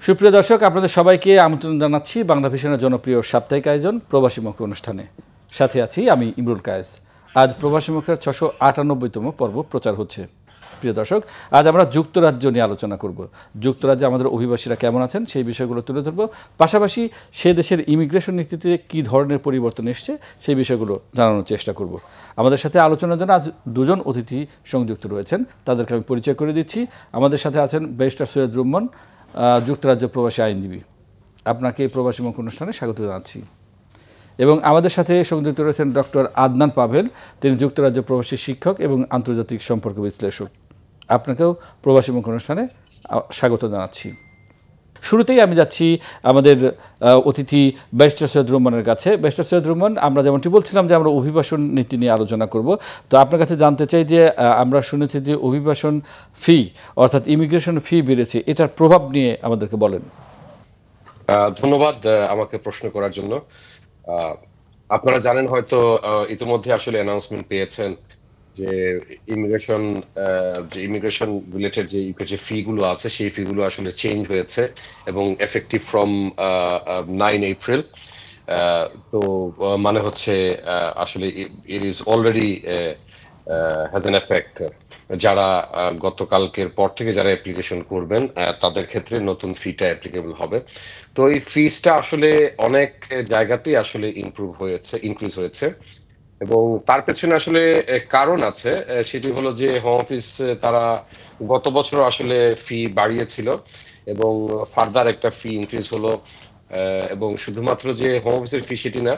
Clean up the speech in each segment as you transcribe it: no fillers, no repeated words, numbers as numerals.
সুপ্রিয় দর্শক, আপনাদের সবাইকে আমন্ত্রণ জানাচ্ছি বাংলা ভিশনের জনপ্রিয় সাপ্তাহিক আয়োজন প্রবাসীমুখী অনুষ্ঠানে। সাথে আছি আমি ইমরুল কায়েস। আজ প্রবাসীমুখের 698তম পর্ব প্রচার হচ্ছে। প্রিয় দর্শক, আজ আমরা যুক্তরাজ্য নিয়ে আলোচনা করব। যুক্তরাজ্যে আমাদের অভিবাসীরা কেমন আছেন সেই বিষয়গুলো তুলে ধরব। পাশাপাশি সে দেশের ইমিগ্রেশন নীতিতে কী ধরনের পরিবর্তন এসছে সেই বিষয়গুলো জানানোর চেষ্টা করব। আমাদের সাথে আলোচনার জন্য আজ দুজন অতিথি সংযুক্ত রয়েছেন, তাদেরকে আমি পরিচয় করে দিচ্ছি। আমাদের সাথে আছেন ব্যারিস্টার সৈয়দ রুম্মান, যুক্তরাজ্য প্রবাসী আইনজীবী। আপনাকে প্রবাসীমুখী অনুষ্ঠানে স্বাগত জানাচ্ছি। এবং আমাদের সাথে সংযুক্ত রয়েছেন ডক্টর আদনান পাভেল, তিনি যুক্তরাজ্য প্রবাসী শিক্ষক এবং আন্তর্জাতিক সম্পর্ক বিশ্লেষক। আপনাকেও প্রবাসীমুখী অনুষ্ঠানে স্বাগত জানাচ্ছি। শুরুতেই আমি যাচ্ছি আমাদের অতিথি ব্যারিস্টার সৈয়দ রুম্মানের কাছে। ব্যারিস্টার সৈয়দ রুম্মান, আমরা যেমনটি বলছিলাম যে আমরা অভিবাসন নীতি নিয়ে আলোচনা করব, তো আপনার কাছে জানতে চাই যে আমরা শুনেছি যে অভিবাসন ফি অর্থাৎ ইমিগ্রেশন ফি বেড়েছে, এটার প্রভাব নিয়ে আমাদেরকে বলেন। ধন্যবাদ আমাকে প্রশ্ন করার জন্য। আপনারা জানেন হয়তো ইতিমধ্যে আসলে অ্যানাউন্সমেন্ট পেয়েছেন যে ইমিগ্রেশন রিলেটেড যে ফি গুলো আছে সেই ফি গুলো আসলে চেঞ্জ হয়েছে এবং এফেক্টিভ ফ্রম 9 এপ্রিল। তো মানে হচ্ছে আসলে it is already has N effect. যারা গতকালকের পর থেকে যারা অ্যাপ্লিকেশন করবেন তাদের ক্ষেত্রে নতুন ফিটা অ্যাপ্লিকেবল হবে। তো এই ফিসটা আসলে অনেক জায়গাতেই আসলে ইনক্রিজ হয়েছে এবং তার পেছনে আসলে কারণ আছে। সেটি হলো যে হোম অফিস তারা গত বছর আসলে ফি বাড়িয়েছিল এবং ফার্দার একটা ফি ইনক্রিজ হলো। এবং শুধুমাত্র যে হোম অফিসের ফি সেটি না,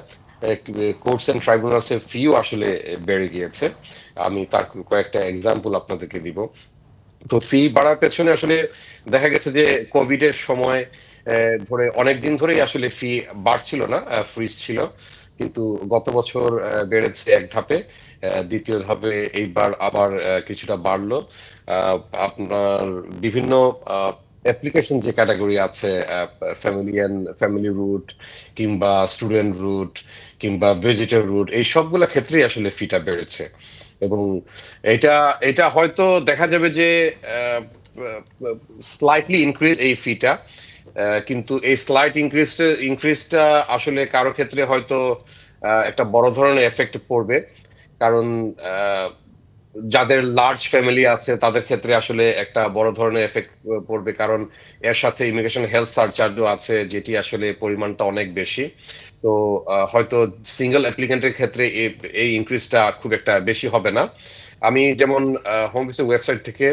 কোর্টস এন্ড ট্রাইব্যুনালস এর ফিও আসলে বেড়ে গিয়েছে। আমি তার কয়েকটা এক্সাম্পল আপনাদেরকে দিব। তো ফি বাড়ার পেছনে আসলে দেখা গেছে যে কোভিড এর সময় ধরে অনেকদিন ধরেই আসলে ফি বাড়ছিল না, ফ্রিজ ছিল, কিন্তু গত বছর বেড়েছে এক ধাপে, দ্বিতীয় ধাপে এইবার আবার কিছুটা বাড়লো। আপনার বিভিন্ন অ্যাপ্লিকেশন যে ক্যাটাগরি আছে, ফ্যামিলি রুট কিংবা স্টুডেন্ট রুট কিংবা ভিজিটর রুট, এই সবগুলো ক্ষেত্রেই আসলে ফিটা বেড়েছে এবং এটা এটা হয়তো দেখা যাবে যে স্লাইটলি ইনক্রিজ এই ফিটা, কিন্তু এই স্লাইট ইনক্রিজটা আসলে কারো ক্ষেত্রে হয়তো একটা বড় ধরনের এফেক্ট পড়বে। কারণ যাদের লার্জ ফ্যামিলি আছে তাদের ক্ষেত্রে আসলে একটা বড় ধরনের এফেক্ট পড়বে, কারণ এর সাথে ইমিগ্রেশন হেলথ সার্চার্জও আছে, যেটি আসলে পরিমাণটা অনেক বেশি। তো হয়তো সিঙ্গেল অ্যাপ্লিকেন্টের ক্ষেত্রে এই ইনক্রিজটা খুব একটা বেশি হবে না। আমি যেমন হোম অফিসের ওয়েবসাইট থেকে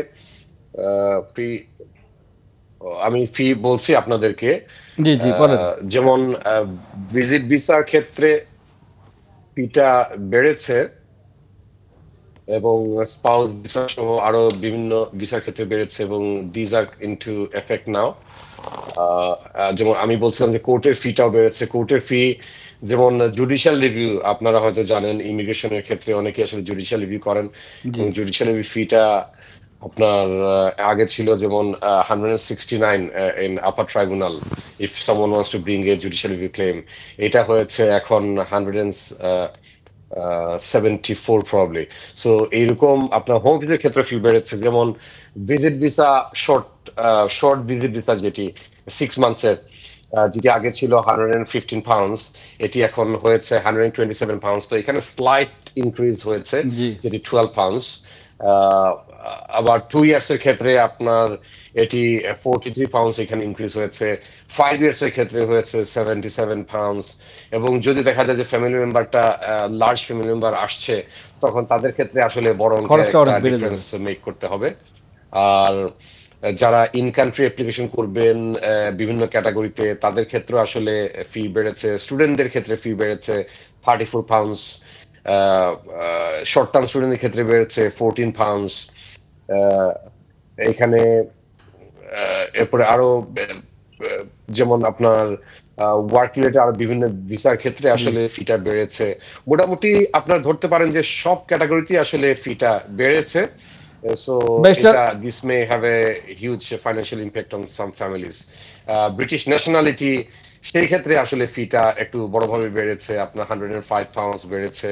আমি ফি বলছি আপনাদেরকে। জি জি বলেন। যেমন ভিজিট ভিসার ক্ষেত্রে ফিটা বেড়েছে এবং স্পাউস ভিসা সহ আরো বিভিন্ন ভিসার ক্ষেত্রে বেড়েছে এবং দিজ আর ইনটু এফেক্ট নাও। যেমন আমি বলছিলাম যে কোর্টের ফিটাও বেড়েছে। কোর্টের ফি যেমন জুডিশিয়াল রিভিউ, আপনারা হয়তো জানেন ইমিগ্রেশনের ক্ষেত্রে অনেকে আসলে জুডিশিয়াল রিভিউ করেন এবং জুডিশিয়াল রিভিউ ফিটা আপনার আগে ছিল যেমন 169 in upper tribunal if someone wants to bring a judicial review claim. এটা হয়েছে এখন 174 প্রবাবলি। সো এইরকম আপনার হোম অফিসের ক্ষেত্রে ফি বেড়েছে। যেমন visit visa, short visit visa যেটি 6 মান্থসের, যেটি আগে ছিল 115 পাউন্ডস, এটি এখন হয়েছে 127 পাউন্ডস। তো এখানে স্লাইট ইনক্রিজ হয়েছে, যেটি 12 পাউন্ডস। আবার 2 ইয়ার্স এর ক্ষেত্রে আপনার এটি 43 পাউন্ডস এখানে ইনক্রিজ হয়েছে। 5 ইয়ার্স এর ক্ষেত্রে হয়েছে 77 পাউন্ডস। এবং যদি দেখা যায় যে ফ্যামিলি মেম্বারটা লার্জ ফ্যামিলি মেম্বার আসছে, তখন তাদের ক্ষেত্রে আসলে বড় অঙ্কের ডিফারেন্স মেক করতে হবে। আর যারা ইন কান্ট্রি অ্যাপ্লিকেশন করবেন বিভিন্ন ক্যাটাগরিতে, তাদের ক্ষেত্রে আসলে ফি বেড়েছে। স্টুডেন্টদের ক্ষেত্রে ফি বেড়েছে 34 পাউন্ডস। শর্ট টার্ম স্টুডেন্টের ক্ষেত্রে বেড়েছে 14 পাউন্ডস। এখানে এরপরে আরো যেমন আপনার ওয়ার্ক রিলেটেড আর বিভিন্ন ভিসার ক্ষেত্রে আসলে ফিটা বেড়েছে। মোটামুটি আপনার ধরতে পারেন যে সব ক্যাটাগরিতে আসলে ফিটা বেড়েছে। So this may have a huge financial impact on some families. British nationality, সেই ক্ষেত্রে আসলে ফিটা একটু বড়ভাবে বেড়েছে, আপনার 105 পাউন্ডস বেড়েছে।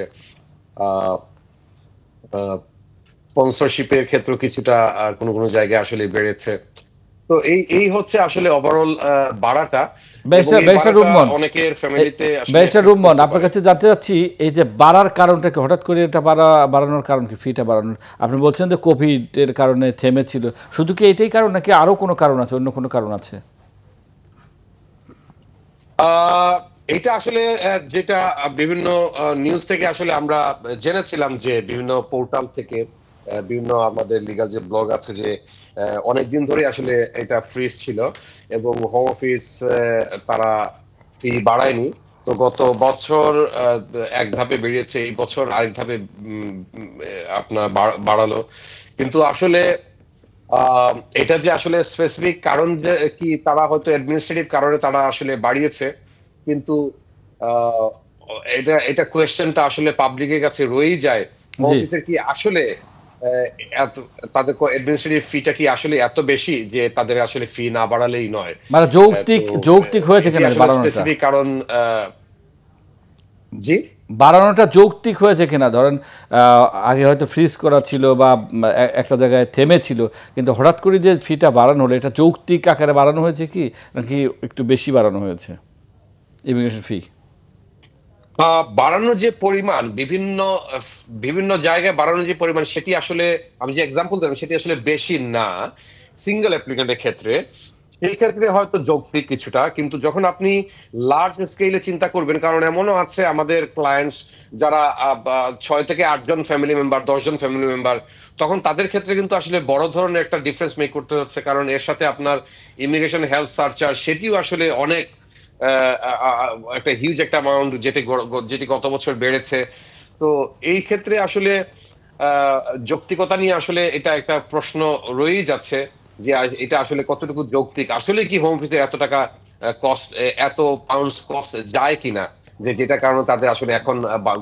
স্পন্সরশিপের ক্ষেত্রে কিছুটা কোনো কোনো জায়গায় আসলে বেড়েছে। তো এই এই হচ্ছে আসলে ওভারঅল বাড়াটা, এবং ব্যারিস্টার এই ব্যারিস্টার বাড়াটা রুম্মন অনেকের ফ্যামিলিতে আসলে ব্যারিস্টার এফেক্ট রুম্মন করতে আপনার পারে। কাছে জানতে চাচ্ছি, এই যে বাড়ার কারণটা কি, হঠাৎ করে এটা বাড়ানোর কারণ কি, ফিটা বাড়ানোর? আপনি বলছেন যে কোভিডের কারণে থেমেছিল, শুধু কি এটাই কারণ নাকি আরও কোনো কারণ আছে, অন্য কোনো কারণ আছে? আহ, এটা আসলে যেটা বিভিন্ন নিউজ থেকে আসলে আমরা জেনেছিলাম, যে বিভিন্ন পোর্টাল থেকে, বিভিন্ন আমাদের লিগাল যে ব্লগ আছে, যে অনেকদিন ধরে আসলে এটা ফ্রিজ ছিল, এবং হোম অফিস তারা ফি বাড়ায়নি। তো গত বছর এক ধাপে বেরিয়েছে, এই বছর আরেক ধাপে আপনার বাড়ালো। কিন্তু আসলে আহ, এটা যে আসলে স্পেসিফিক কারণ যে কি, তারা হয়তো অ্যাডমিনিস্ট্রেটিভ কারণে তারা আসলে বাড়িয়েছে, কিন্তু আহ, এটা এটা কোয়েশ্চেনটা আসলে পাবলিকের কাছে রয়েই যায়, হোম জি, অফিসের কি আসলে আহ, এত, তাদের অ্যাডমিনিস্ট্রেটিভ ফিটা কি আসলে এত বেশি যে তাদের আসলে ফি না বাড়ালেই নয়। মানে তো যৌক্তিক যৌক্তিক হয়েছে এটি কিনা আসলে বাড়ানোটা? স্পেসিফিক কারণ। জি। বাড়ানোটা যৌক্তিক হয়েছে কিনা? ধরেন আগে হয়তো ফ্রিজ করা ছিল বা একটা জায়গায় থেমে ছিল, কিন্তু হঠাৎ করে যে ফিটা বাড়ানো হলো, এটা যৌক্তিক আকারে বাড়ানো হয়েছে কি, নাকি একটু বেশি বাড়ানো হয়েছে ইমিগ্রেশন ফি? বাড়ানোর যে পরিমাণ, বিভিন্ন বিভিন্ন জায়গায় বাড়ানোর যে পরিমাণ, সেটি আসলে আমি যে এক্সাম্পল দিলাম সেটি আসলে বেশি না সিঙ্গেল অ্যাপ্লিকেন্টের ক্ষেত্রে। সেই ক্ষেত্রে হয়তো যৌক্তিক কিছুটা, কিন্তু যখন আপনি লার্জ স্কেলে চিন্তা করবেন, কারণ এমনও আছে আমাদের ক্লায়েন্টস যারা 6 থেকে 8 জন ফ্যামিলি মেম্বার, 10 জন ফ্যামিলি মেম্বার, তখন তাদের ক্ষেত্রে কিন্তু আসলে বড় ধরনের একটা ডিফারেন্স মেক করতে হচ্ছে, কারণ এর সাথে আপনার ইমিগ্রেশন হেলথ সার্চার, সেটিও আসলে অনেক একটা হিউজ একটা অ্যামাউন্ট, যেটি গত বছর বেড়েছে। তো এই ক্ষেত্রে আসলে আহ, যৌক্তিকতা নিয়ে আসলে এটা একটা প্রশ্ন রয়েই যাচ্ছে, যে এটা আসলে কতটুকু যৌক্তিক, আসলে কি হোম অফিসে এত টাকা কস্ট, এত পাউন্ডস কস্ট যায় কিনা, যেটা কারণে তাদের আসলে এখন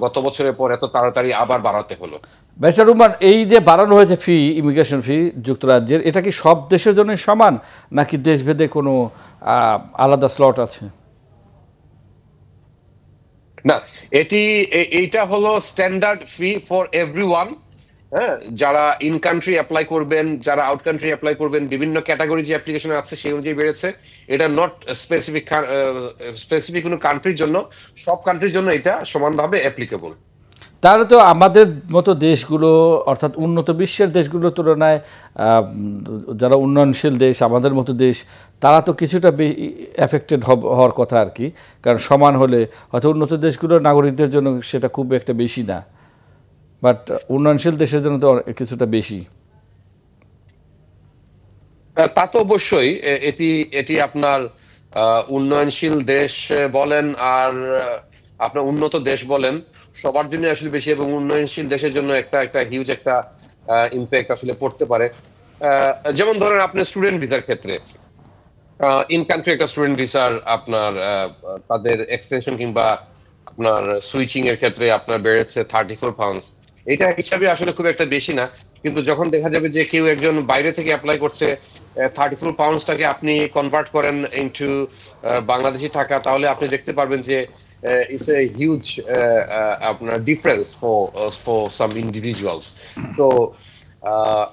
গত বছরের পর এত তাড়াতাড়ি আবার বাড়াতে হলো। ব্যারিস্টার রুমান, এই যে বাড়ানো হয়েছে ফি, ইমিগ্রেশন ফি যুক্তরাজ্যের, এটা কি সব দেশের জন্য সমান, নাকি দেশভেদে কোনো আলাদা স্লট আছে? না, এটি এইটা হলো স্ট্যান্ডার্ড ফি ফর এভরিওয়ান। হ্যাঁ, যারা ইন কান্ট্রি অ্যাপ্লাই করবেন, যারা আউট কান্ট্রি অ্যাপ্লাই করবেন, বিভিন্ন ক্যাটাগরি যে অ্যাপ্লিকেশন আছে সেই অনুযায়ী বেড়েছে। এটা নট স্পেসিফিক স্পেসিফিক কোনো কান্ট্রির জন্য, সব কান্ট্রির জন্য এটা সমানভাবে অ্যাপ্লিকেবল। তাহলে তো আমাদের মতো দেশগুলো, অর্থাৎ উন্নত বিশ্বের দেশগুলোর তুলনায় যারা উন্নয়নশীল দেশ, আমাদের মতো দেশ, তারা তো কিছুটা এফেক্টেড হওয়ার কথা আর কি। কারণ সমান হলে হয়তো উন্নত দেশগুলোর নাগরিকদের জন্য সেটা খুব একটা বেশি না, বাট উন্নয়নশীল দেশের জন্য তো কিছুটা বেশি। তা তো অবশ্যই, এটি এটি আপনার উন্নয়নশীল দেশ বলেন আর আপনার উন্নত দেশ বলেন, সবার জন্য আসলে বেশি, এবং উন্নয়নশীল দেশের জন্য একটা একটা হিউজ একটা ইম্প্যাক্ট আসলে পড়তে পারে। যেমন ধরেন আপনি স্টুডেন্ট ভিসার ক্ষেত্রে, ইন কান্ট্রি একটা স্টুডেন্ট ভিসার আপনার তাদের এক্সটেনশন কিংবা আপনার সুইচিং এর ক্ষেত্রে আপনার বেড়েছে 34 পাউন্ডস। এটা হিসাবে আসলে খুব একটা বেশি না, কিন্তু যখন দেখা যাবে যে কেউ একজন বাইরে থেকে অ্যাপ্লাই করছে, 34 পাউন্ডসটাকে আপনি কনভার্ট করেন ইনটু বাংলাদেশি টাকা, তাহলে আপনি দেখতে পারবেন যে ইটস এ হিউজ আপনার difference for for some individuals. তো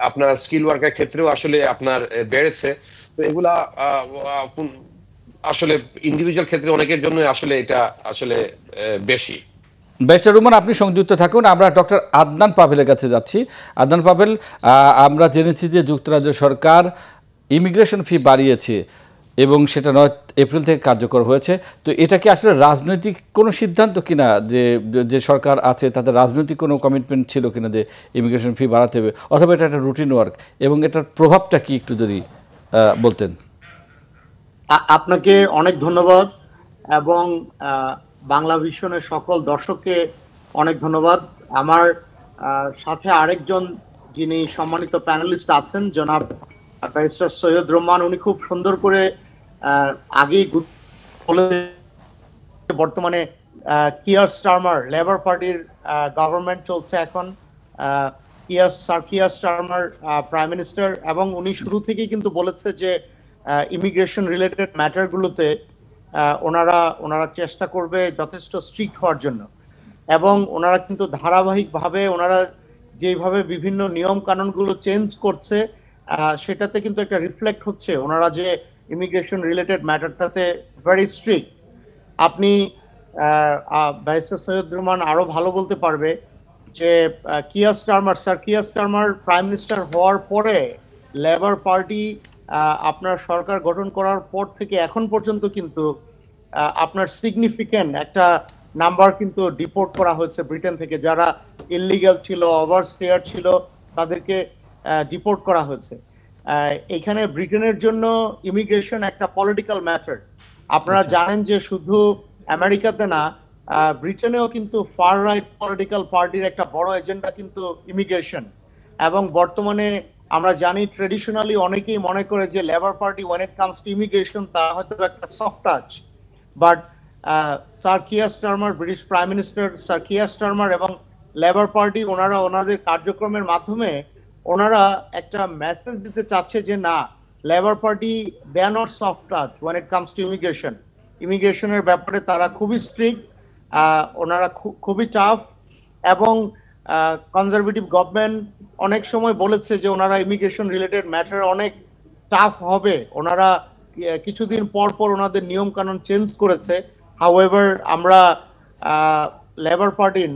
আপনার স্কিল ওয়ার্কের ক্ষেত্রেও আসলে আপনার বেড়েছে। তো এগুলা আহ, আহ, আসলে ইন্ডিভিজুয়াল ক্ষেত্রে অনেকের জন্য আসলে এটা আসলে বেশি। ব্যারিস্টার রুমান, আপনি সংযুক্ত থাকুন, আমরা ডক্টর আদনান পাভেলের কাছে যাচ্ছি। আদনান পাভেল, আমরা জেনেছি যে যুক্তরাজ্য সরকার ইমিগ্রেশন ফি বাড়িয়েছে এবং সেটা 9 এপ্রিল থেকে কার্যকর হয়েছে। তো এটা কি আসলে রাজনৈতিক কোনো সিদ্ধান্ত কিনা, যে যে সরকার আছে তাদের রাজনৈতিক কোনো কমিটমেন্ট ছিল কিনা যে ইমিগ্রেশন ফি বাড়াতে হবে, অথবা এটা একটা রুটিন ওয়ার্ক, এবং এটার প্রভাবটা কি একটু যদি বলতেন? আপনাকে অনেক ধন্যবাদ, এবং বাংলা ভিশনের সকল দর্শককে অনেক ধন্যবাদ। আমার সাথে আরেকজন যিনি সম্মানিত প্যানেলিস্ট আছেন, জনাব ব্যারিস্টার সৈয়দ রহমান, উনি খুব সুন্দর করে আগেই বলে, বর্তমানে কিয়ার স্টারমার, লেবার পার্টির গভর্নমেন্ট চলছে এখন। কিয়ার স্টারমার প্রাইম মিনিস্টার, এবং উনি শুরু থেকেই কিন্তু বলেছে যে ইমিগ্রেশন রিলেটেড ম্যাটারগুলোতে ওনারা চেষ্টা করবে যথেষ্ট স্ট্রিক্ট হওয়ার জন্য। এবং ওনারা কিন্তু ধারাবাহিকভাবে ওনারা যেভাবে বিভিন্ন নিয়ম কানুনগুলো চেঞ্জ করছে, সেটাতে কিন্তু একটা রিফ্লেক্ট হচ্ছে, ওনারা যে ইমিগ্রেশন রিলেটেড ম্যাটারটাতে ভেরি স্ট্রিক্ট। আপনি ব্যারিস্টার সৈয়দ রহমান আরো ভালো বলতে পারবে যে কিয়ার স্টারমার প্রাইম মিনিস্টার হওয়ার পরে লেবার পার্টি আপনার সরকার গঠন করার পর থেকে এখন পর্যন্ত কিন্তু আপনার সিগনিফিক্যান্ট একটা নাম্বার কিন্তু ডিপোর্ট করা হয়েছে ব্রিটেন থেকে, যারা ইললিগাল ছিল, ওভারস্টেয়ার ছিল, তাদেরকে ডিপোর্ট করা হয়েছে। এখানে ব্রিটেনের জন্য ইমিগ্রেশন একটা পলিটিক্যাল ম্যাটার। আপনারা জানেন যে শুধু আমেরিকাতে না, ব্রিটেনেও কিন্তু ফার রাইট পলিটিক্যাল পার্টির একটা বড় এজেন্ডা কিন্তু ইমিগ্রেশন। এবং বর্তমানে আমরা জানি ট্রেডিশনালি অনেকেই মনে করে যে Labour party when it comes to immigration তারা হয়তো একটা soft touch, but sir Keir Starmer, British prime minister sir Keir Starmer এবং লেবার পার্টি ওনারা ওনাদের কার্যক্রমের মাধ্যমে ওনারা একটা মেসেজ দিতে চাচ্ছে যে না, Labour Party they are not soft touch when it comes to immigration. ইমিগ্রেশনের ব্যাপারে তারা খুবই স্ট্রিক্ট, ওনারা খুবই টাফ। এবং কনজারভেটিভ গভর্নমেন্ট অনেক সময় বলেছে যে ওনারা ইমিগ্রেশন রিলেটেড ম্যাটার অনেক টাফ হবে, ওনারা কিছুদিন পর পর ওনাদের নিয়ম কানুন চেঞ্জ করেছে। হাউএভার আমরা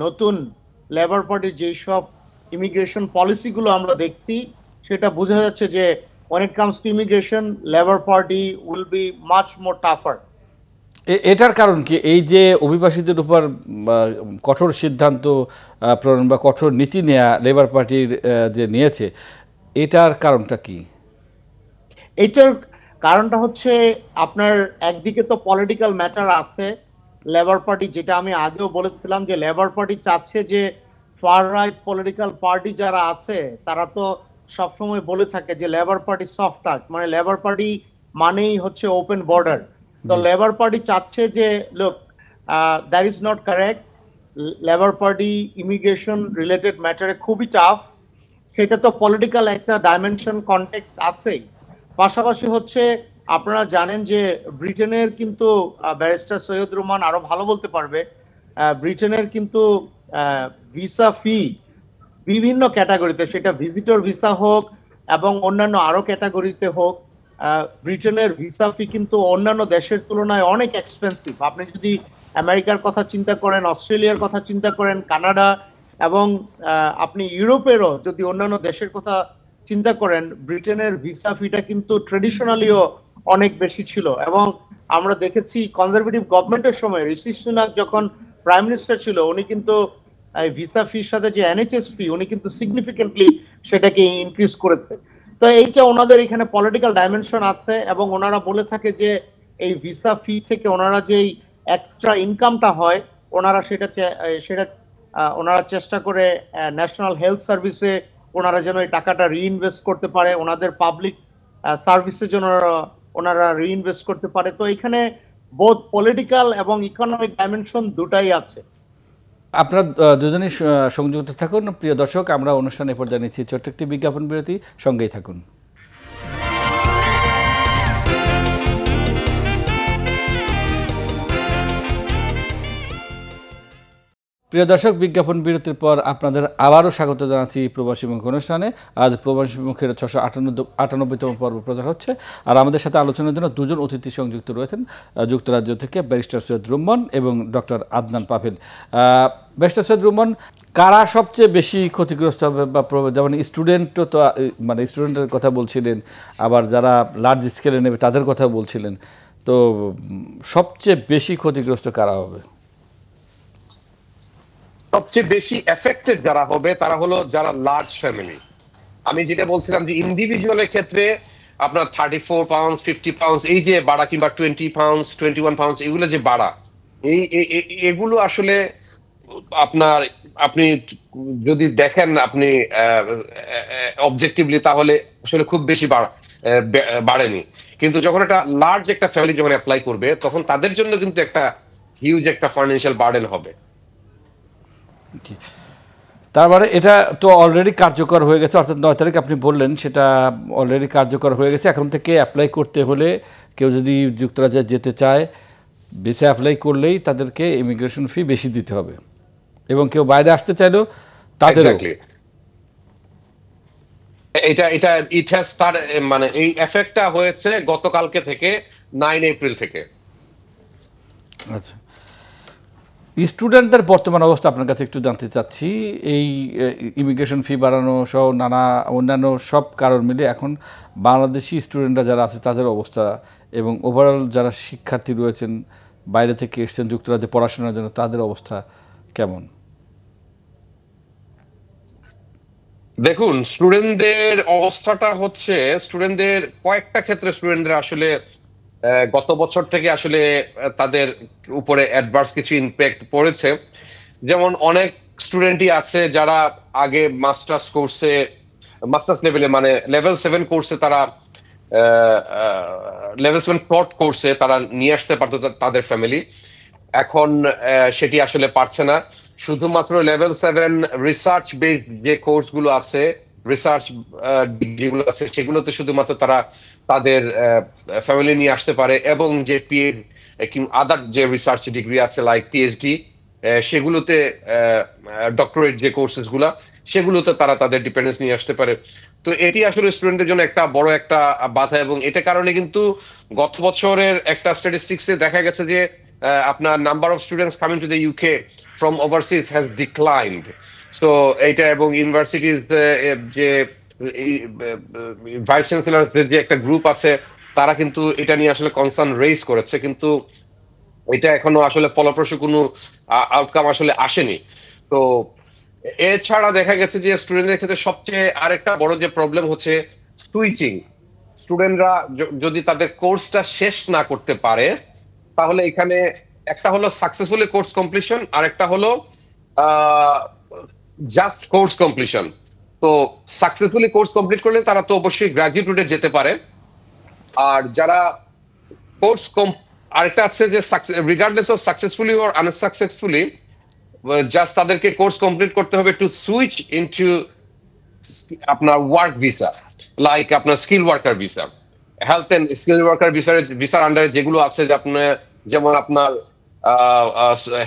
নতুন লেবার পার্টির যেই সব ইমিগ্রেশন পলিসিগুলো আমরা দেখছি, সেটা বোঝা যাচ্ছে যে when it comes to immigration, Labour Party will be much more tougher. এটার কারণ কি? এই যে অভিবাসীদের উপর কঠোর সিদ্ধান্ত প্রণয়ন বা কঠোর নীতি নেয়া লেবার পার্টির যে নিয়েছে, এটার কারণটা কি? এটার কারণটা হচ্ছে আপনার একদিকে তো পলিটিক্যাল ম্যাটার আছে। লেবার পার্টি, যেটা আমি আগেও বলেছিলাম যে লেবার পার্টি চাচ্ছে যে ফার রাইট পলিটিক্যাল পার্টি যারা আছে তারা তো সবসময় বলে থাকে যে লেবার পার্টি সফট টাচ, মানে লেবার পার্টি মানেই হচ্ছে ওপেন বর্ডার। তো লেবার পার্টি চাচ্ছে যে লোক that is not correct, Labour Party immigration related ম্যাটারে খুবই টাফ। সেটা তো পলিটিক্যাল একটা ডাইমেনশন কনটেক্সট আছেই। পাশাপাশি হচ্ছে আপনারা জানেন যে ব্রিটেনের কিন্তু ব্যারিস্টার সৈয়দ রহমান আরো ভালো বলতে পারবে, ব্রিটেনের কিন্তু ভিসা ফি বিভিন্ন ক্যাটাগরিতে, সেটা ভিজিটর ভিসা হোক এবং অন্যান্য আরো ক্যাটাগরিতে হোক, ব্রিটেনের ভিসা ফি কিন্তু অন্যান্য দেশের তুলনায় অনেক এক্সপেন্সিভ। আপনি যদি আমেরিকার কথা চিন্তা করেন, অস্ট্রেলিয়ার কথা চিন্তা করেন, কানাডা এবং আপনি ইউরোপেরও যদি অন্যান্য দেশের কথা চিন্তা করেন, ব্রিটেনের ভিসা ফিটা কিন্তু ট্রেডিশনালিও অনেক বেশি ছিল। এবং আমরা দেখেছি কনজারভেটিভ গভর্নমেন্টের সময় ঋষি সুনাক যখন প্রাইম মিনিস্টার ছিল, উনি কিন্তু ভিসা ফির সাথে যে এনএইচএস ফি, উনি কিন্তু সিগনিফিকেন্টলি সেটাকে ইনক্রিজ করেছে। তো এইটা ওনাদের এখানে পলিটিক্যাল ডাইমেনশন আছে এবং ওনারা বলে থাকে যে এই ভিসা ফি থেকে ওনারা যেই এক্সট্রা ইনকামটা হয় ওনারা সেটা ওনারা চেষ্টা করে ন্যাশনাল হেলথ সার্ভিসে ওনারা যেন এই টাকাটা রিইনভেস্ট করতে পারে, ওনাদের পাবলিক সার্ভিসের জন্য ওনারা রিইনভেস্ট করতে পারে। তো এখানে বোথ পলিটিক্যাল এবং ইকোনমিক ডাইমেনশন দুটাই আছে। আপনারা দুজনই সংযুক্ত থাকুন। প্রিয় দর্শক, আমরা অনুষ্ঠানে পর্যায়ে নিচ্ছি ছোট্ট একটি বিজ্ঞাপন বিরতি, সঙ্গেই থাকুন। প্রিয় দর্শক, বিজ্ঞাপন বিরতির পর আপনাদের আবারও স্বাগত জানাচ্ছি প্রবাসী মুখ অনুষ্ঠানে। আজ প্রবাসী মুখের 698তম পর্ব প্রচার হচ্ছে। আর আমাদের সাথে আলোচনার জন্য দুজন অতিথি সংযুক্ত রয়েছেন যুক্তরাজ্য থেকে, ব্যারিস্টার সৈয়দ রুম্মান এবং ডক্টর আদনান পাভেল। ব্যারিস্টার সৈয়দ রুম্মান, কারা সবচেয়ে বেশি ক্ষতিগ্রস্ত হবে? বা যেমন স্টুডেন্টও তো, মানে স্টুডেন্টের কথা বলছিলেন, আবার যারা লার্জ স্কেলে নেবে তাদের কথা বলছিলেন, তো সবচেয়ে বেশি ক্ষতিগ্রস্ত কারা হবে? সবচেয়ে বেশি এফেক্টেড যারা হবে তারা হলো যারা লার্জ ফ্যামিলি। আমি যেটা বলছিলাম যে ইন্ডিভিজুয়ালের ক্ষেত্রে আপনার 34 পাউন্ড 50 পাউন্ড এই যে বাড়া, কিংবা 20 পাউন্ড 21 পাউন্ড এগুলো যে বাড়া, এগুলো আসলে আপনি যদি দেখেন আপনি অবজেক্টিভলি, তাহলে আসলে খুব বেশি বাড়েনি। কিন্তু যখন একটা লার্জ একটা ফ্যামিলি যখন অ্যাপ্লাই করবে, তখন তাদের জন্য কিন্তু একটা হিউজ একটা ফাইন্যান্সিয়াল বার্ডেন হবে। তারপরে এটা তো অলরেডি কার্যকর হয়ে গেছে, অর্থাৎ 9 তারিখ আপনি বললেন, সেটা অলরেডি কার্যকর হয়ে গেছে। এখন থেকে অ্যাপ্লাই করতে হলে কেউ যদি যুক্তরাজ্যে যেতে চায়, ভিসা অ্যাপ্লাই করলেই তাদেরকে ইমিগ্রেশন ফি বেশি দিতে হবে, এবং কেউ বাইরে আসতে চাইলেও তাদেরও। এটা এটা ইট হ্যাজ স্টার্ট, মানে এই এফেক্টটা হয়েছে গতকালকে থেকে, 9 এপ্রিল থেকে। আচ্ছা, স্টুডেন্টদের বর্তমান অবস্থা আপনার কাছে একটু জানতে চাচ্ছি। এই ইমিগ্রেশন ফি বাড়ানো সহ নানা অন্যান্য সব কারণ মিলে এখন বাংলাদেশি স্টুডেন্টরা যারা আছে তাদের অবস্থা, এবং ওভারঅল যারা শিক্ষার্থী রয়েছেন বাইরে থেকে এসেছেন যুক্তরাজ্যে পড়াশোনার জন্য, তাদের অবস্থা কেমন? দেখুন, স্টুডেন্টদের অবস্থাটা হচ্ছে, স্টুডেন্টদের কয়েকটা ক্ষেত্রে স্টুডেন্টদের আসলে গত বছর থেকে আসলে তাদের উপরে অ্যাডভার্স কিছু ইম্প্যাক্ট পড়েছে। যেমন অনেক স্টুডেন্টই আছে যারা আগে মাস্টার্স লেভেলে, মানে লেভেল 7 কোর্সে তারা, লেভেল 7 টট কোর্সে তারা নিয়ে আসতে পারতো তাদের ফ্যামিলি। এখন সেটি আসলে পারছে না। শুধুমাত্র লেভেল 7 রিসার্চ বেসড যে কোর্সগুলো আছে, রিসার্চ ডিগ্রিগুলো আছে, সেগুলোতে শুধুমাত্র তারা তাদের ফ্যামিলি নিয়ে আসতে পারে, এবং যে আদার যে রিসার্চ ডিগ্রি আছে লাইক পিএইচডি, সেগুলোতে ডক্টরেট যে কোর্সেস গুলা, সেগুলোতে তারা তাদের ডিপেন্ডেন্স নিয়ে আসতে পারে। তো এটি আসলে স্টুডেন্টদের জন্য একটা বড় একটা বাধা, এবং এটা কারণে কিন্তু গত বছরের একটা স্ট্যাটিস্টিক্সে দেখা গেছে যে আপনার number of students coming to the UK from overseas has declined. So এইটা, এবং ইউনিভার্সিটির যে ভাইস চ্যান্সেলর যে একটা গ্রুপ আছে, তারা কিন্তু এটা নিয়ে আসলে কনসার্ন রেইজ করেছে, কিন্তু এটা এখনো আসলে ফলপ্রসূ কোনো আউটকাম আসলে আসেনি। তো এছাড়া দেখা গেছে যে স্টুডেন্টদের ক্ষেত্রে সবচেয়ে আরেকটা বড় যে প্রবলেম হচ্ছে সুইচিং। স্টুডেন্টরা যদি তাদের কোর্সটা শেষ না করতে পারে, তাহলে এখানে একটা হলো সাকসেসফুলি কোর্স কমপ্লিশন, আর একটা হলো জাস্ট কোর্স কমপ্লিশন। তো সাকসেসফুলি কোর্স কমপ্লিট করলে তারা তো অবশ্যই গ্রাজুয়েট রুটে যেতে পারে। আর যারা কোর্স আরেকটা আছে যে regardless of successfully or unsuccessfully, just তাদেরকে কোর্স কমপ্লিট করতে হবে টু সুইচ ইনটু আপনার ওয়ার্ক ভিসা, লাইক আপনার skill worker visa, health and skill worker ভিসার আন্ডারে যেগুলো আছে, যে আপনার যেমন আপনার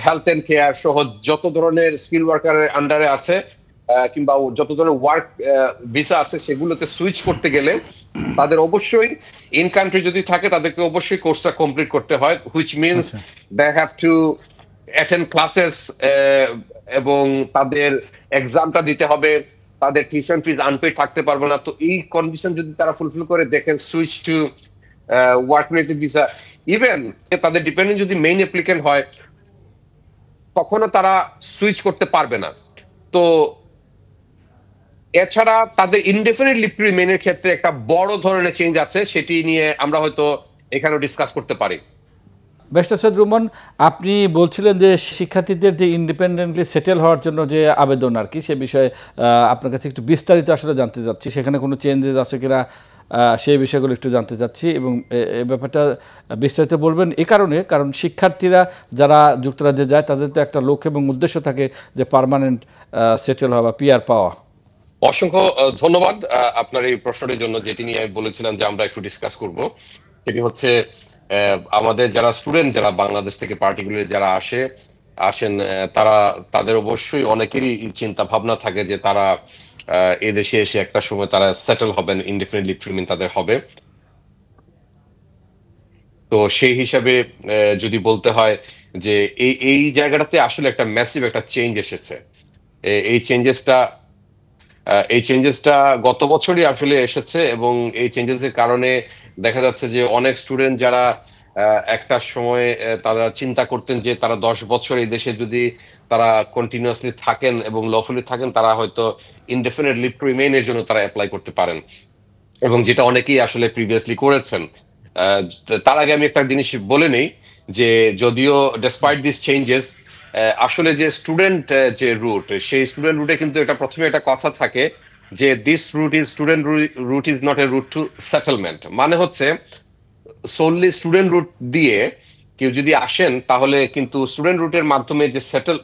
হেলথ এন্ড কেয়ার সহ যত ধরনের স্কিল ওয়ার্কারের আন্ডারে আছে, কিংবা যত ধরনের ওয়ার্ক ভিসা আছে, সেগুলোতে সুইচ করতে গেলে তাদের অবশ্যই ইন কান্ট্রি যদি থাকে, তাদেরকে অবশ্যই কোর্সটা কমপ্লিট করতে হয়, which means they have to attend classes, এবং তাদের এক্সামটা দিতে হবে, তাদের টিউশন ফিজ আনপেড থাকতে পারবে না। তো এই কন্ডিশন যদি তারা ফুলফিল করে দেখেন, switch to work related visa, even তাদের ডিপেন্ডেন্ট যদি মেইন অ্যাপ্লিকেন্ট হয়, তখনও তারা সুইচ করতে পারবে না। তো এছাড়া তাদের ইনডেফিনিট লিভ টু রিমেইনের ক্ষেত্রে একটা বড় ধরনের চেঞ্জ আছে, সেটি নিয়ে আমরা হয়তো এখানেও ডিসকাস করতে পারি। ব্যারিস্টার সৈয়দ রুমন, আপনি বলছিলেন যে শিক্ষার্থীদের যে ইন্ডিপেন্ডেন্টলি সেটেল হওয়ার জন্য যে আবেদন আর কি, সে বিষয়ে আপনার কাছে একটু বিস্তারিত আসলে জানতে চাচ্ছি, সেখানে কোনো চেঞ্জেস আছে কিনা সেই বিষয়গুলো একটু জানতে চাচ্ছি, এবং এই ব্যাপারটা বিস্তারিত বলবেন এই কারণ শিক্ষার্থীরা যারা যুক্তরাজ্যে যায় তাদের তো একটা লক্ষ্য এবং উদ্দেশ্য থাকে যে পার্মানেন্ট সেটেল হওয়া বা পিআর পাওয়া। অসংখ্য ধন্যবাদ আপনার এই প্রশ্নটির জন্য, যেটি নিয়ে আমি বলেছিলাম যে আমরা একটু ডিসকাস করব। সেটি হচ্ছে আমাদের যারা স্টুডেন্ট, যারা বাংলাদেশ থেকে পার্টিকুলারলি যারা আসেন, তাদের অবশ্যই অনেকেরই চিন্তা ভাবনা থাকে যে তারা এদেশে এসে একটা সময় তারা সেটেল হবেন, ইনডেফিনিট লিভ টু রিমেইন তাদের হবে। তো সেই হিসাবে যদি বলতে হয় যে এই জায়গাটাতে আসলে একটা ম্যাসিভ একটা চেঞ্জ এসেছে। এই চেঞ্জেসটা গত বছরই আসলে এসেছে, এবং এই চেঞ্জেসের কারণে দেখা যাচ্ছে যে অনেক স্টুডেন্ট যারা একটা সময় তারা চিন্তা করতেন যে তারা 10 বছর এই দেশে যদি তারা কন্টিনিউয়াসলি থাকেন এবং লফুলি থাকেন, তারা হয়তো ইনডেফিনিট লিভ টু রিমেইন এর জন্য তারা অ্যাপ্লাই করতে পারেন, এবং যেটা অনেকেই আসলে প্রিভিয়াসলি করেছেন। তার আগে আমি একটা জিনিস বলে নেই যে যদিও ডেসপাইট দিস চেঞ্জেস, আসলে যে স্টুডেন্ট যে রুট, সেই স্টুডেন্ট রুটে কিন্তু এটা প্রথমে একটা কথা থাকে যে this route is not a route to settlement. মানে হচ্ছে সোনলি স্টুডেন্ট রুট দিয়ে কেউ যদি আসেন, তাহলে কিন্তু স্টুডেন্ট রুটের মাধ্যমে যে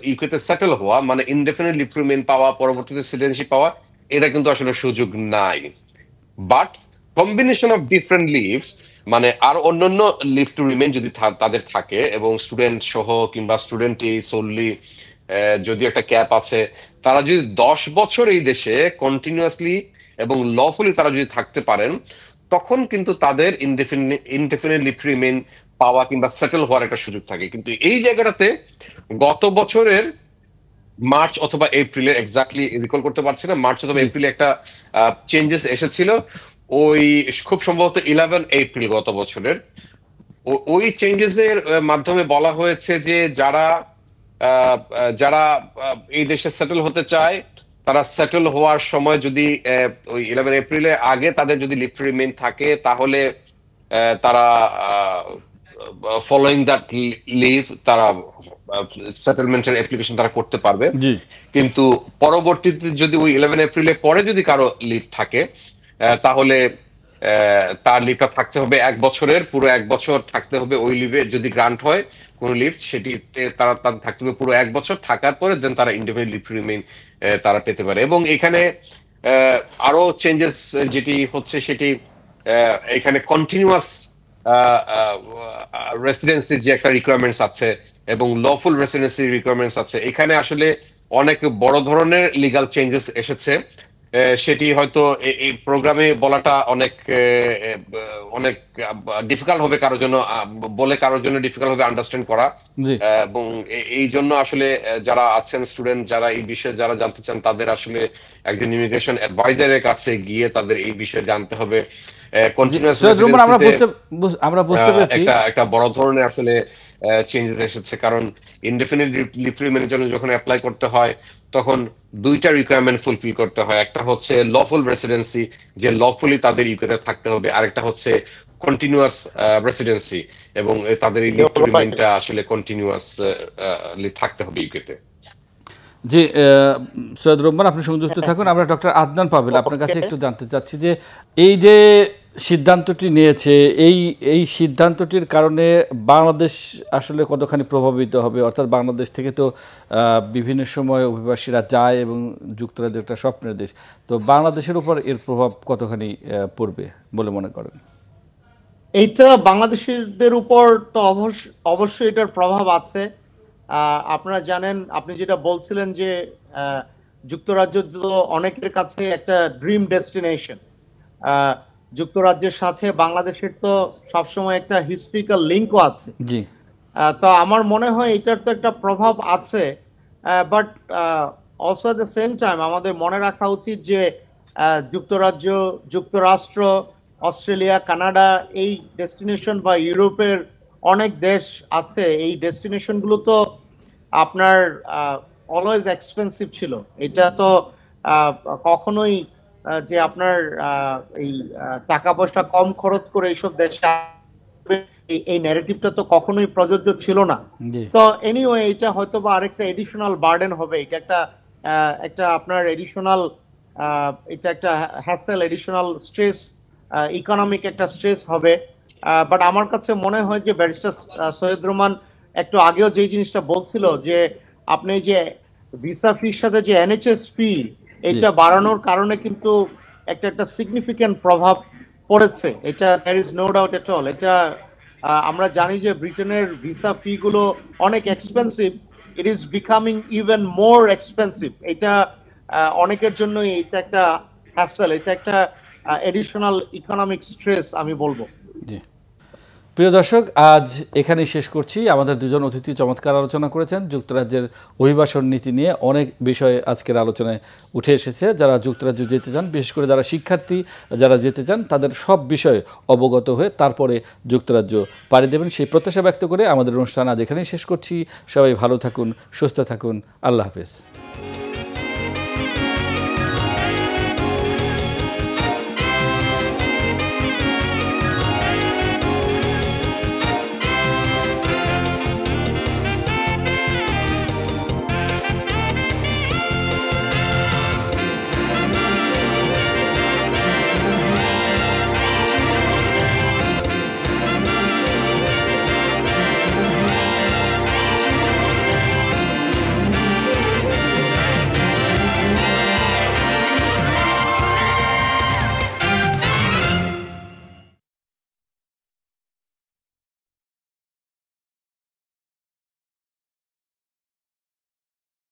ইউকেতে সেটেল হওয়া, মানে ইনডেফিনিট লিভ টু রিমেইন পাওয়া, পরবর্তীতে সিটিজেনশিপ পাওয়া, এটা কিন্তু আসলে সুযোগ নাই। But combination of different leaves, মানে আর অন্যান্য লিভ টু রিমেইন যদি তাদের থাকে, এবং স্টুডেন্ট সহ কিংবা স্টুডেন্টই সোললি যদি একটা ক্যাপ আছে, তারা যদি 10 বছর এই দেশে কন্টিনিউয়াসলি এবং লফুলি তারা যদি থাকতে পারেন, তখন কিন্তু তাদের ইনডেফিনিট লিভ টু রিমেইন পাওয়া কিংবা সেটেল হওয়ার একটা সুযোগ থাকে। কিন্তু এই জায়গাটাতে গত বছরের মার্চ অথবা এপ্রিলে, এক্স্যাক্টলি রিকল করতে পারছি না, মার্চ অথবা এপ্রিলে একটা চেঞ্জেস এসেছিল, ওই খুব সম্ভবত 11 এপ্রিল গত বছরের। ওই চেঞ্জেস এর মাধ্যমে বলা হয়েছে যে যারা যারা এই দেশে সেটেল হতে চায়, তারা সেটেল হওয়ার সময় যদি ওই 11 এপ্রিলের আগে তাদের যদি লিভ টু রিমেইন থাকে, তাহলে তারা ফলোইং দ্যাট লিভ তারা সেটেলমেন্টের অ্যাপ্লিকেশন তারা করতে পারবে। কিন্তু পরবর্তীতে যদি ওই 11 এপ্রিলের পরে যদি কারো লিভ থাকে, তাহলে তার লিভটা থাকতে হবে 1 বছরের, পুরো 1 বছর থাকতে হবে ওই লিভে। যদি গ্রান্ট হয় কোন লিভ, সেটিতে তারা থাকতে হবে পুরো 1 বছর, থাকার পরে দেন তারা ইনডেফিনিট লিভ টু রিমেইন তারা পেতে পারে। এবং এখানে আরো চেঞ্জেস যেটি হচ্ছে সেটি এখানে কন্টিনিউয়াস রেসিডেন্সির যে একটা রিকোয়ারমেন্টস আছে এবং লফুল রেসিডেন্সি রিকোয়ারমেন্টস আছে, এখানে আসলে অনেক বড় ধরনের লিগাল চেঞ্জেস এসেছে। সেটি হয়তো এই প্রোগ্রামে বলাটা অনেক অনেক ডিফিকাল্ট হবে কারোর জন্য, কারোর জন্য ডিফিকাল্ট হবে আন্ডারস্ট্যান্ড করা। এবং এই জন্য আসলে যারা আছেন স্টুডেন্ট, যারা এই বিষয়ে যারা জানতে চান, তাদের আসলে একজন ইমিগ্রেশন অ্যাডভাইজারের কাছে গিয়ে তাদের এই বিষয়ে জানতে হবে। একটা বড় ধরনের আসলে চেঞ্জেস এসেছে, কারণ ইনডেফিনিট লিভ টু রিমেইনের জন্য যখন অ্যাপ্লাই করতে হয়, তখন দুইটা রিকোয়ারমেন্ট ফুলফিল করতে হয়। একটা হচ্ছে লফুল রেসিডেন্সি, যে লফুলি তাদের ইউকেতে থাকতে হবে, আরেকটা হচ্ছে কন্টিনিউয়াস রেসিডেন্সি, এবং তাদের এই লিভ টু রিমেইনটা আসলে কন্টিনিউয়াস থাকতে হবে ইউকেতে। জি, সৈয়দ রহমান, আপনি সংযুক্ত থাকুন। আমরা ডক্টর আদনান পাভেল আপনার কাছে একটু জানতে চাচ্ছি যে এই যে সিদ্ধান্তটি নিয়েছে, এই সিদ্ধান্তটির কারণে বাংলাদেশ আসলে কতখানি প্রভাবিত হবে? অর্থাৎ বাংলাদেশ থেকে তো বিভিন্ন সময় অভিবাসীরা যায় এবং যুক্তরাজ্য একটা স্বপ্নের দেশ, তো বাংলাদেশের উপর এর প্রভাব কতখানি পড়বে বলে মনে করেন? এইটা বাংলাদেশিদের উপর তো অবশ্যই এটার প্রভাব আছে। আপনারা জানেন, আপনি যেটা বলছিলেন যে যুক্তরাজ্য তো অনেকের কাছে একটা ড্রিম ডেস্টিনেশন। যুক্তরাজ্যের সাথে বাংলাদেশের তো সবসময় একটা হিস্ট্রিক্যাল লিঙ্কও আছে। জি, তো আমার মনে হয় এটার তো একটা প্রভাব আছে, but also at the same time আমাদের মনে রাখা উচিত যে যুক্তরাজ্য, যুক্তরাষ্ট্র, অস্ট্রেলিয়া, কানাডা, এই ডেস্টিনেশন বা ইউরোপের অনেক দেশ আছে, এই ডেস্টিনেশনগুলো তো আপনার অলওয়েজ এক্সপেন্সিভ ছিল। এটা তো কখনোই যে আপনার এই টাকা পয়সা কম খরচ করে এইসব দেশে এই ন্যারেটিভটা তো কখনোই প্রযোজ্য ছিল না। তো এনিওয়ে, এটা হয়তো বা আরেকটা এডিশনাল বার্ডেন হবে। এটা একটা আপনার এডিশনাল, এটা একটা হ্যাসেল, এডিশনাল স্ট্রেস, ইকোনমিক একটা স্ট্রেস হবে। বাট আমার কাছে মনে হয় যে ব্যারিস্টার সৈয়দ রহমান একটু আগেও যে জিনিসটা বলছিল যে আপনি যে ভিসা ফির সাথে যে এনএইচএস ফি, এটা বাড়ানোর কারণে কিন্তু একটা সিগনিফিক্যান্ট প্রভাব পড়েছে। এটা there is no doubt at all. এটা আমরা জানি যে ব্রিটেনের ভিসা ফি গুলো অনেক expensive, it is becoming even more expensive. এটা অনেকের জন্য এটা একটা হ্যাসেল, এটা একটা এডিশনাল ইকোনমিক স্ট্রেস আমি বলবো। জি, প্রিয় দর্শক, আজ এখানেই শেষ করছি। আমাদের দুজন অতিথি চমৎকার আলোচনা করেছেন। যুক্তরাজ্যের অভিবাসন নীতি নিয়ে অনেক বিষয় আজকের আলোচনায় উঠে এসেছে। যারা যুক্তরাজ্য যেতে চান, বিশেষ করে যারা শিক্ষার্থী যারা যেতে চান, তাদের সব বিষয়ে অবগত হয়ে তারপরে যুক্তরাজ্য পাড়ি দেবেন, সেই প্রত্যাশা ব্যক্ত করে আমাদের অনুষ্ঠান আজ এখানেই শেষ করছি। সবাই ভালো থাকুন, সুস্থ থাকুন। আল্লাহ হাফেজ।